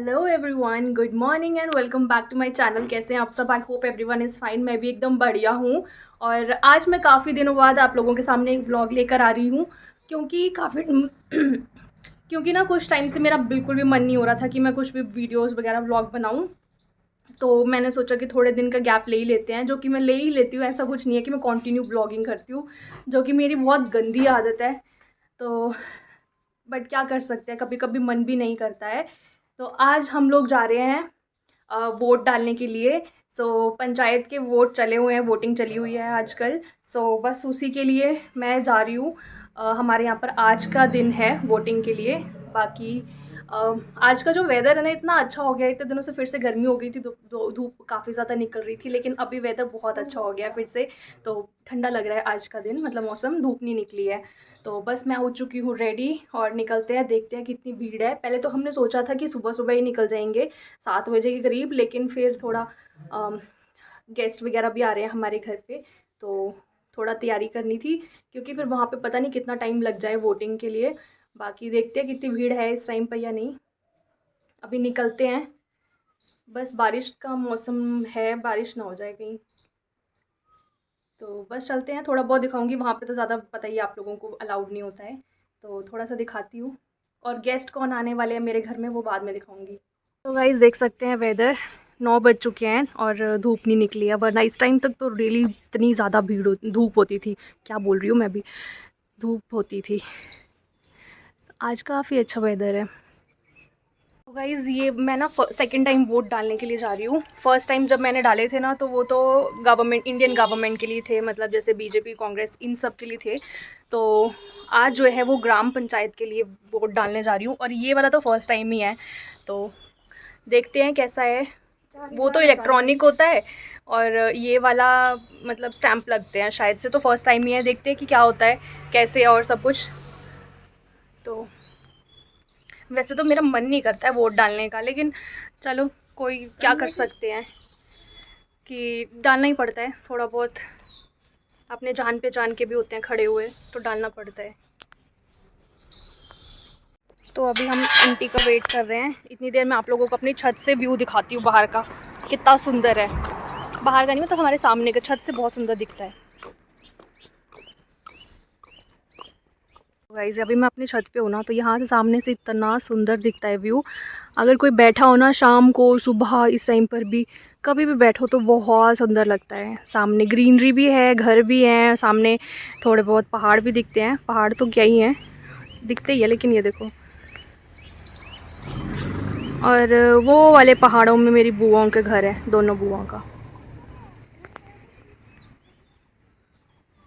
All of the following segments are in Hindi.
Hello everyone, good morning and welcome back to my channel. कैसे हैं आप सब? I hope everyone is fine. मैं भी एकदम बढ़िया हूँ। और आज मैं काफ़ी दिनों बाद आप लोगों के सामने एक व्लॉग लेकर आ रही हूँ, क्योंकि काफ़ी क्योंकि ना कुछ टाइम से मेरा बिल्कुल भी मन नहीं हो रहा था कि मैं कुछ भी वीडियोस वगैरह व्लॉग बनाऊँ। तो मैंने सोचा कि थोड़े दिन का गैप ले ही लेते हैं, जो कि मैं ले ही लेती हूँ। ऐसा कुछ नहीं है कि मैं कंटिन्यू ब्लॉगिंग करती हूँ, जो कि मेरी बहुत गंदी आदत है। तो बट क्या कर सकते हैं, कभी कभी मन भी नहीं करता है। तो आज हम लोग जा रहे हैं वोट डालने के लिए। पंचायत के वोट चले हुए हैं, वोटिंग चली हुई है आजकल। बस उसी के लिए मैं जा रही हूँ। हमारे यहाँ पर आज का दिन है वोटिंग के लिए। बाकी आज का जो वेदर है ना, इतना अच्छा हो गया है। इतने दिनों से फिर से गर्मी हो गई थी, धूप काफ़ी ज़्यादा निकल रही थी, लेकिन अभी वेदर बहुत अच्छा हो गया है फिर से। तो ठंडा लग रहा है आज का दिन, मतलब मौसम, धूप नहीं निकली है। तो बस मैं हो चुकी हूँ रेडी और निकलते हैं। देखते हैं कितनी भीड़ है। पहले तो हमने सोचा था कि सुबह सुबह ही निकल जाएंगे 7 बजे के करीब, लेकिन फिर थोड़ा गेस्ट वगैरह भी आ रहे हैं हमारे घर पे, तो थोड़ा तैयारी करनी थी, क्योंकि फिर वहाँ पे पता नहीं कितना टाइम लग जाए वोटिंग के लिए। बाकी देखते हैं कितनी भीड़ है इस टाइम पर या नहीं। अभी निकलते हैं। बस बारिश का मौसम है, बारिश ना हो जाए कहीं। तो बस चलते हैं। थोड़ा बहुत दिखाऊंगी, वहाँ पे तो ज़्यादा पता ही आप लोगों को अलाउड नहीं होता है, तो थोड़ा सा दिखाती हूँ। और गेस्ट कौन आने वाले हैं मेरे घर में, वो बाद में दिखाऊंगी। तो गाइस देख सकते हैं वेदर, 9 बज चुके हैं और धूप नहीं निकली है। वरना इस टाइम तक तो डेली इतनी ज़्यादा धूप होती थी। क्या बोल रही हूँ मैं भी, धूप होती थी। आज काफ़ी अच्छा वेदर है। तो गाइज़ ये मैं ना सेकंड टाइम वोट डालने के लिए जा रही हूँ। फर्स्ट टाइम जब मैंने डाले थे ना, तो वो तो गवर्नमेंट, इंडियन गवर्नमेंट के लिए थे, मतलब जैसे बीजेपी, कांग्रेस, इन सब के लिए थे। तो आज जो है वो ग्राम पंचायत के लिए वोट डालने जा रही हूँ, और ये वाला तो फर्स्ट टाइम ही है। तो देखते हैं कैसा है। वो तो इलेक्ट्रॉनिक होता है, और ये वाला मतलब स्टैंप लगते हैं शायद से। तो फर्स्ट टाइम ही है, देखते हैं कि क्या होता है, कैसे और सब कुछ। तो वैसे तो मेरा मन नहीं करता है वोट डालने का, लेकिन चलो, कोई क्या कर सकते हैं कि डालना ही पड़ता है थोड़ा बहुत। अपने जान पहचान के भी होते हैं खड़े हुए, तो डालना पड़ता है। तो अभी हम आंटी का वेट कर रहे हैं। इतनी देर में आप लोगों को अपनी छत से व्यू दिखाती हूँ बाहर का, कितना सुंदर है। बाहर का नहीं, मतलब हमारे सामने का छत से बहुत सुंदर दिखता है। गाइस अभी मैं अपनी छत पे हूँ ना, तो यहाँ से सामने से इतना सुंदर दिखता है व्यू। अगर कोई बैठा हो ना, शाम को, सुबह, इस टाइम पर भी, कभी भी बैठो तो बहुत सुंदर लगता है। सामने ग्रीनरी भी है, घर भी है सामने, थोड़े बहुत पहाड़ भी दिखते हैं। पहाड़ तो क्या ही हैं, दिखते ही है, लेकिन ये देखो। और वो वाले पहाड़ों में मेरी बुआओं के घर है, दोनों बुआओं का।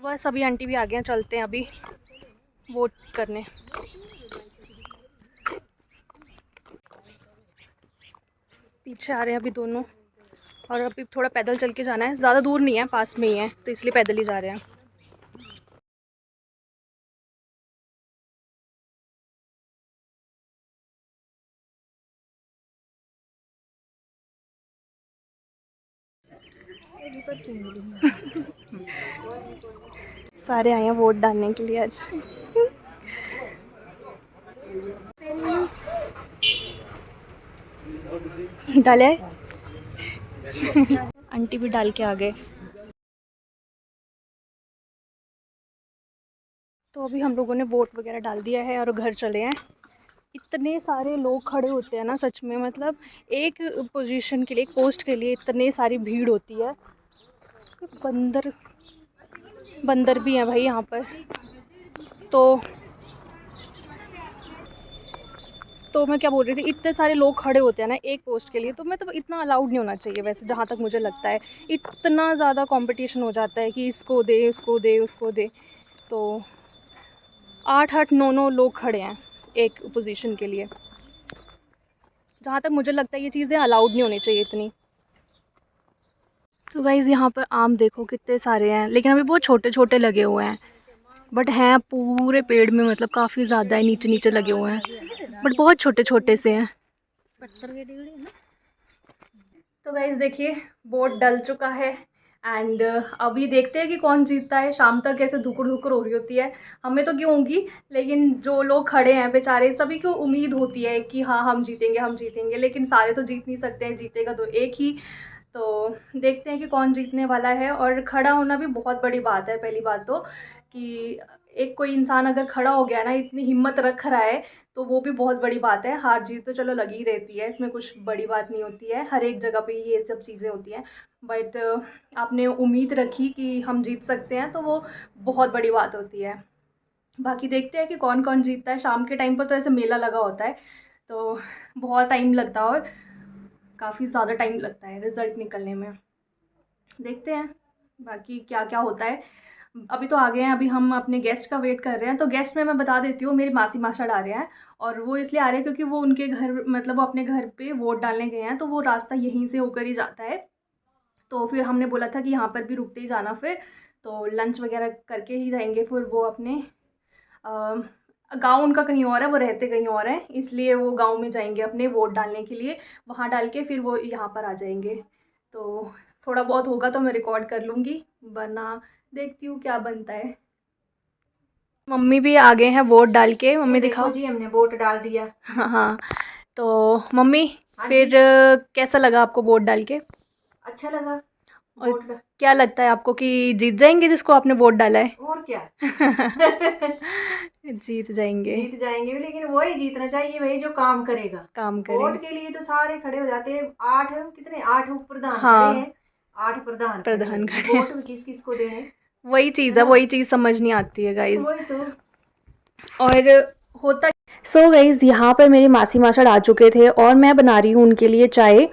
बस अभी आंटी भी आ गए हैं, चलते हैं अभी वोट करने। पीछे आ रहे हैं अभी दोनों। और अभी थोड़ा पैदल चल के जाना है, ज़्यादा दूर नहीं है, पास में ही है, तो इसलिए पैदल ही जा रहे हैं। सारे आए हैं वोट डालने के लिए आज। डाले आंटी भी डाल के आ गए। तो अभी हम लोगों ने वोट वगैरह डाल दिया है और घर चले हैं। इतने सारे लोग खड़े होते हैं ना, सच में, मतलब एक पोजीशन के लिए, एक पोस्ट के लिए इतने सारी भीड़ होती है। बंदर बंदर भी हैं भाई यहाँ पर। तो मैं क्या बोल रही थी, इतने सारे लोग खड़े होते हैं ना एक पोस्ट के लिए, तो मतलब इतना अलाउड नहीं होना चाहिए वैसे, जहाँ तक मुझे लगता है। इतना ज़्यादा कंपटीशन हो जाता है कि इसको दे, उसको दे, उसको दे। तो 8-8 9 9 लोग खड़े हैं एक पोजीशन के लिए। जहाँ तक मुझे लगता है ये चीज़ें अलाउड नहीं होनी चाहिए इतनी। तो गाइज़ यहाँ पर आम देखो कितने सारे हैं, लेकिन अभी बहुत छोटे छोटे लगे हुए हैं। बट हैं पूरे पेड़ में, मतलब काफ़ी ज़्यादा है, नीचे नीचे लगे हुए हैं, बट बहुत छोटे छोटे से हैं। तो गाइज़ देखिए, वोट डल चुका है। एंड अभी देखते हैं कि कौन जीतता है। शाम तक ऐसे धुकुर धुकुर हो रही होती है, हमें तो क्यों होगी, लेकिन जो लोग खड़े हैं बेचारे, सभी को उम्मीद होती है कि हाँ हम जीतेंगे हम जीतेंगे, लेकिन सारे तो जीत नहीं सकते हैं, जीतेगा तो एक ही। तो देखते हैं कि कौन जीतने वाला है। और खड़ा होना भी बहुत बड़ी बात है, पहली बात तो कि एक कोई इंसान अगर खड़ा हो गया ना, इतनी हिम्मत रख रहा है, तो वो भी बहुत बड़ी बात है। हार जीत तो चलो लगी रहती है, इसमें कुछ बड़ी बात नहीं होती है, हर एक जगह पे ये सब चीज़ें होती हैं। बट आपने उम्मीद रखी कि हम जीत सकते हैं, तो वो बहुत बड़ी बात होती है। बाकी देखते हैं कि कौन कौन जीतता है। शाम के टाइम पर तो ऐसे मेला लगा होता है, तो बहुत टाइम लगता है, और काफ़ी ज़्यादा टाइम लगता है रिज़ल्ट निकलने में। देखते हैं बाकी क्या क्या होता है। अभी तो आ गए हैं, अभी हम अपने गेस्ट का वेट कर रहे हैं। तो गेस्ट में मैं बता देती हूँ, मेरे मासी मासाड़ आ रहे हैं, और वो इसलिए आ रहे हैं क्योंकि वो उनके घर, मतलब वो अपने घर पे वोट डालने गए हैं, तो वो रास्ता यहीं से होकर ही जाता है। तो फिर हमने बोला था कि यहाँ पर भी रुकते ही जाना, फिर तो लंच वगैरह करके ही जाएंगे। फिर वो अपने गांव उनका कहीं और है, वो रहते कहीं और हैं, इसलिए वो गांव में जाएंगे अपने वोट डालने के लिए। वहाँ डाल के फिर वो यहाँ पर आ जाएंगे। तो थोड़ा बहुत होगा तो मैं रिकॉर्ड कर लूँगी, वरना देखती हूँ क्या बनता है। मम्मी भी आ गए हैं वोट डाल के, मम्मी दिखाओ। जी हमने वोट डाल दिया। हाँ हाँ। तो मम्मी, हाँ फिर जी। कैसा लगा आपको वोट डाल के? अच्छा लगा। और वोट क्या लगता है आपको कि जीत जाएंगे जिसको आपने वोट डाला है? और क्या। जीत जाएंगे। जीत जाएंगे भी, लेकिन वही जीतना चाहिए भाई जो काम करेगा। काम करे। वोट के लिए तो सारे खड़े हो जाते हैं, आठ कितने, आठ प्रधान खड़े हाँ, हैं। आठ प्रधान खड़े हैं, प्रधान ये खड़े वोट हैं। भी किस किस को देने। वही है चीज़ है, ना। वही चीज़ समझ नहीं आती है गाइज। वही तो। और होता सो गाइज़, यहाँ पर मेरी मासी मासाड़ आ चुके थे और मैं बना रही हूँ उनके लिए चाय।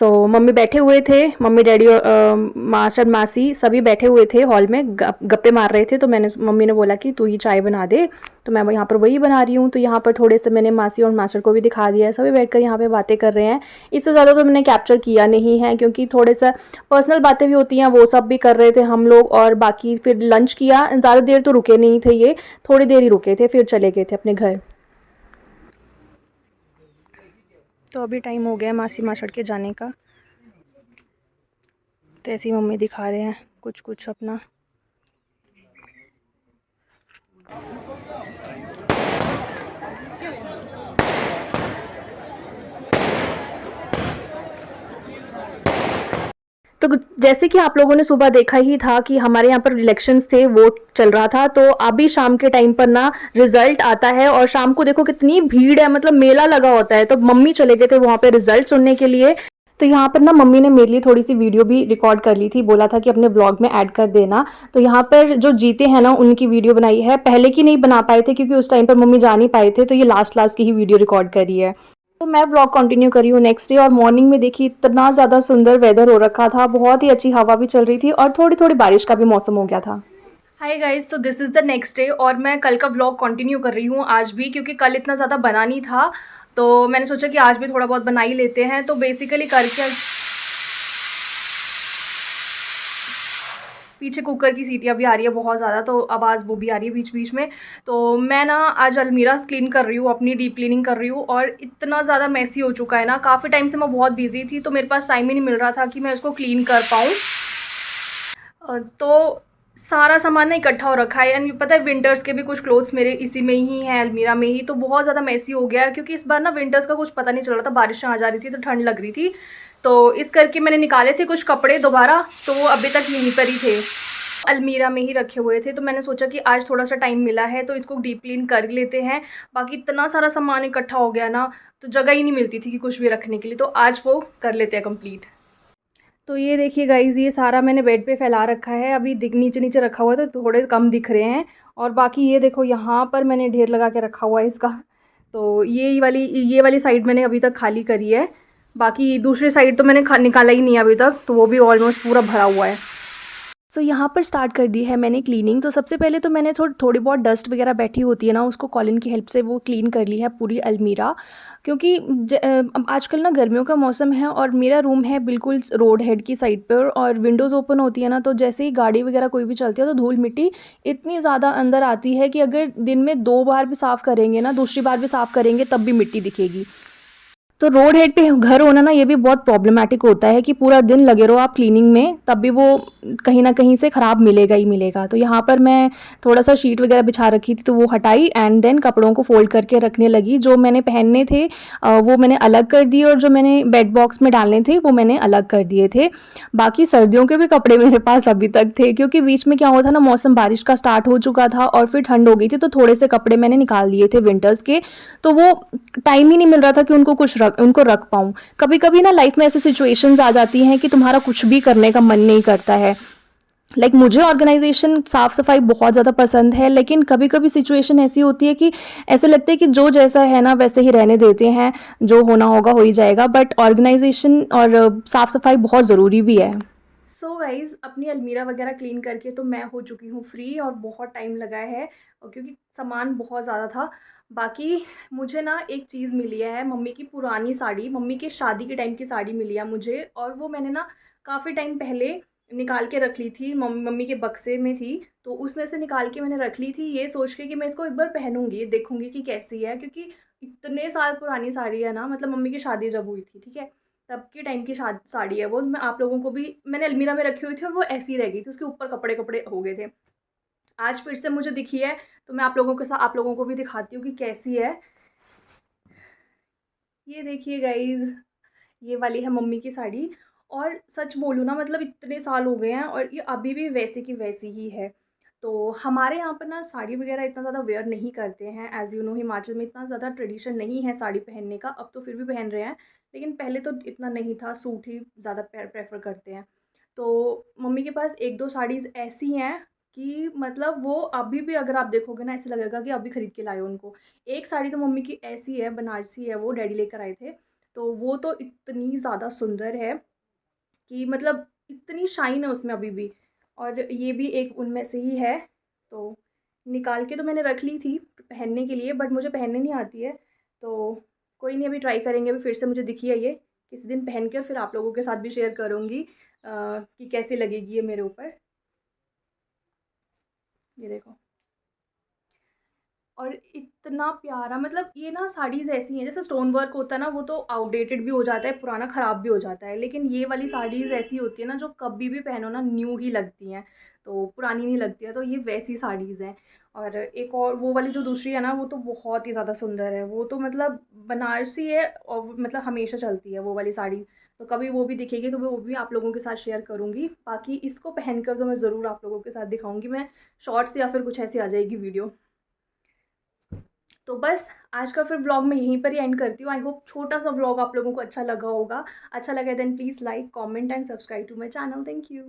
मम्मी बैठे हुए थे, मम्मी डैडी और मासाड़ मासी सभी बैठे हुए थे हॉल में, गप्पे मार रहे थे। तो मम्मी ने बोला कि तू ही चाय बना दे, तो मैं यहाँ पर वही बना रही हूँ। तो यहाँ पर थोड़े से मैंने मासी और मासाड़ को भी दिखा दिया है, सभी बैठकर यहाँ पे बातें कर रहे हैं। इससे ज़्यादा तो मैंने कैप्चर किया नहीं है, क्योंकि थोड़े सा पर्सनल बातें भी होती हैं, वो सब भी कर रहे थे हम लोग। और बाकी फिर लंच किया, ज़्यादा देर तो रुके नहीं थे ये, थोड़ी देर ही रुके थे, फिर चले गए थे अपने घर। तो अभी टाइम हो गया मासी मासड़ के जाने का। तो ऐसी मम्मी दिखा रहे हैं कुछ कुछ अपना। तो जैसे कि आप लोगों ने सुबह देखा ही था कि हमारे यहाँ पर इलेक्शंस थे, वोट चल रहा था। तो अभी शाम के टाइम पर ना रिजल्ट आता है, और शाम को देखो कितनी भीड़ है, मतलब मेला लगा होता है। तो मम्मी चले गए थे वहाँ पे रिजल्ट सुनने के लिए। तो यहाँ पर ना मम्मी ने मेरे लिए थोड़ी सी वीडियो भी रिकॉर्ड कर ली थी, बोला था कि अपने ब्लॉग में ऐड कर देना। तो यहाँ पर जो जीते हैं ना उनकी वीडियो बनाई है, पहले की नहीं बना पाए थे क्योंकि उस टाइम पर मम्मी जा नहीं पाए थे, तो ये लास्ट लास्ट की ही वीडियो रिकॉर्ड करी है। तो मैं व्लॉग कंटिन्यू करी हूँ नेक्स्ट डे। और मॉर्निंग में देखी इतना ज़्यादा सुंदर वेदर हो रखा था, बहुत ही अच्छी हवा भी चल रही थी, और थोड़ी थोड़ी बारिश का भी मौसम हो गया था। हाय गाइस, तो this is the next day, और मैं कल का व्लॉग कंटिन्यू कर रही हूँ आज भी, क्योंकि कल इतना ज़्यादा बना नहीं था। तो मैंने सोचा कि आज भी थोड़ा बहुत बना ही लेते हैं। तो बेसिकली करके पीछे कुकर की सीटियाँ भी आ रही है बहुत ज़्यादा, तो आवाज़ वो भी आ रही है बीच बीच में। तो मैं ना आज अलमीरा क्लीन कर रही हूँ, अपनी डीप क्लीनिंग कर रही हूँ, और इतना ज़्यादा मैसी हो चुका है ना। काफ़ी टाइम से मैं बहुत बिजी थी, तो मेरे पास टाइम ही नहीं मिल रहा था कि मैं उसको क्लीन कर पाऊँ। तो सारा सामान ना इकट्ठा हो रखा है, एंड पता है विंटर्स के भी कुछ क्लोथ्स मेरे इसी में ही हैं, अलमीरा में ही। तो बहुत ज़्यादा मैसी हो गया है, क्योंकि इस बार ना विंटर्स का कुछ पता नहीं चल रहा था, बारिशें आ जा रही थी तो ठंड लग रही थी। तो इस करके मैंने निकाले थे कुछ कपड़े दोबारा, तो वो अभी तक यहीं पर ही थे, अलमीरा में ही रखे हुए थे। तो मैंने सोचा कि आज थोड़ा सा टाइम मिला है तो इसको डीप क्लीन कर लेते हैं। बाकी इतना सारा सामान इकट्ठा हो गया ना, तो जगह ही नहीं मिलती थी कि कुछ भी रखने के लिए, तो आज वो कर लेते हैं कंप्लीट। तो ये देखिए गाइज़, ये सारा मैंने बेड पे फैला रखा है, अभी दिख नीचे नीचे रखा हुआ है तो थोड़े कम दिख रहे हैं। और बाकी ये देखो यहाँ पर मैंने ढेर लगा के रखा हुआ है इसका। तो ये वाली साइड मैंने अभी तक खाली करी है। बाकी दूसरी साइड तो मैंने निकाला ही नहीं है अभी तक, तो वो भी ऑलमोस्ट पूरा भरा हुआ है। यहाँ पर स्टार्ट कर दी है मैंने क्लीनिंग। तो सबसे पहले तो मैंने थोड़ी बहुत डस्ट वगैरह बैठी होती है ना, उसको कॉलिन की हेल्प से वो क्लीन कर ली है पूरी अलमीरा। क्योंकि आजकल ना गर्मियों का मौसम है, और मेरा रूम है बिल्कुल रोड हेड की साइड पर, और विंडोज़ ओपन होती है ना, तो जैसे ही गाड़ी वगैरह कोई भी चलती है तो धूल मिट्टी इतनी ज़्यादा अंदर आती है कि अगर दिन में 2 बार भी साफ़ करेंगे ना, दूसरी बार भी साफ़ करेंगे तब भी मिट्टी दिखेगी। तो रोड हेड पे घर होना ना ये भी बहुत प्रॉब्लमेटिक होता है कि पूरा दिन लगे रहो आप क्लीनिंग में, तब भी वो कहीं ना कहीं से ख़राब मिलेगा ही मिलेगा। तो यहाँ पर मैं थोड़ा सा शीट वगैरह बिछा रखी थी तो वो हटाई एंड देन कपड़ों को फोल्ड करके रखने लगी। जो मैंने पहनने थे वो मैंने अलग कर दिए और जो मैंने बेड बॉक्स में डालने थे वो मैंने अलग कर दिए थे। बाकी सर्दियों के भी कपड़े मेरे पास अभी तक थे, क्योंकि बीच में क्या हुआ था ना, मौसम बारिश का स्टार्ट हो चुका था और फिर ठंड हो गई थी, तो थोड़े से कपड़े मैंने निकाल दिए थे विंटर्स के। तो वो टाइम ही नहीं मिल रहा था कि उनको रख पाऊँ। कभी कभी ना लाइफ में ऐसी सिचुएशंस आ जाती हैं कि तुम्हारा कुछ भी करने का मन नहीं करता है। मुझे ऑर्गेनाइजेशन साफ सफाई बहुत ज़्यादा पसंद है, लेकिन कभी कभी सिचुएशन ऐसी होती है कि ऐसे लगता है कि जो जैसा है ना वैसे ही रहने देते हैं, जो होना होगा हो ही जाएगा। बट ऑर्गेनाइजेशन और साफ सफाई बहुत ज़रूरी भी है। सो गाइज़, अपनी अलमीरा वगैरह क्लीन करके तो मैं हो चुकी हूँ फ्री, और बहुत टाइम लगा है और क्योंकि सामान बहुत ज़्यादा था। बाकी मुझे ना एक चीज़ मिली है, मम्मी की पुरानी साड़ी, मम्मी के शादी के टाइम की साड़ी मिली है मुझे, और वो मैंने ना काफ़ी टाइम पहले निकाल के रख ली थी। मम्मी के बक्से में थी, तो उसमें से निकाल के मैंने रख ली थी ये सोच के कि मैं इसको एक बार पहनूंगी, देखूंगी कि कैसी है, क्योंकि इतने साल पुरानी साड़ी है ना, मतलब मम्मी की शादी जब हुई थी, ठीक है, तब के टाइम की साड़ी है वो। मैं आप लोगों को भी, मैंने अलमीरा में रखी हुई थी और वो ऐसी रह गई थी, उसके ऊपर कपड़े कपड़े हो गए थे। आज फिर से मुझे दिखी है, तो मैं आप लोगों को भी दिखाती हूँ कि कैसी है। ये देखिए गाइज, ये वाली है मम्मी की साड़ी। और सच बोलूँ ना, मतलब इतने साल हो गए हैं और ये अभी भी वैसे की वैसी ही है। तो हमारे यहाँ पर ना साड़ी वगैरह इतना ज़्यादा वेयर नहीं करते हैं, एज़ यू नो हिमाचल में इतना ज़्यादा ट्रेडिशन नहीं है साड़ी पहनने का। अब तो फिर भी पहन रहे हैं, लेकिन पहले तो इतना नहीं था, सूट ही ज़्यादा प्रेफर करते हैं। तो मम्मी के पास एक दो साड़ीज़ ऐसी हैं कि मतलब वो अभी भी अगर आप देखोगे ना, ऐसे लगेगा कि अभी खरीद के लाए हो उनको। एक साड़ी तो मम्मी की ऐसी है, बनारसी है, वो डैडी लेकर आए थे, तो वो तो इतनी ज़्यादा सुंदर है कि मतलब इतनी शाइन है उसमें अभी भी। और ये भी एक उनमें से ही है। तो निकाल के तो मैंने रख ली थी पहनने के लिए, बट मुझे पहनने नहीं आती है। तो कोई नहीं, अभी ट्राई करेंगे। अभी फिर से मुझे दिखी है ये, किसी दिन पहन के और फिर आप लोगों के साथ भी शेयर करूँगी कि कैसी लगेगी ये मेरे ऊपर। ये देखो, और इतना प्यारा, मतलब ये ना साड़ीज़ ऐसी हैं, जैसे स्टोन वर्क होता है ना, वो तो आउटडेटेड भी हो जाता है, पुराना ख़राब भी हो जाता है, लेकिन ये वाली साड़ीज़ ऐसी होती है ना जो कभी भी पहनो ना न्यू ही लगती हैं, तो पुरानी नहीं लगती है। तो ये वैसी साड़ीज़ हैं। और एक और वो वाली जो दूसरी है ना, वो तो बहुत ही ज़्यादा सुंदर है, वो तो मतलब बनारसी है और मतलब हमेशा चलती है वो वाली साड़ी। तो कभी वो भी दिखेगी तो मैं वो भी आप लोगों के साथ शेयर करूँगी। बाकी इसको पहनकर तो मैं ज़रूर आप लोगों के साथ दिखाऊँगी, मैं शॉर्ट्स या फिर कुछ ऐसी आ जाएगी वीडियो। तो बस आज का फिर व्लॉग मैं यहीं पर ही एंड करती हूँ। आई होप छोटा सा व्लॉग आप लोगों को अच्छा लगा होगा। अच्छा लगा then please like comment and subscribe to my channel. Thank you.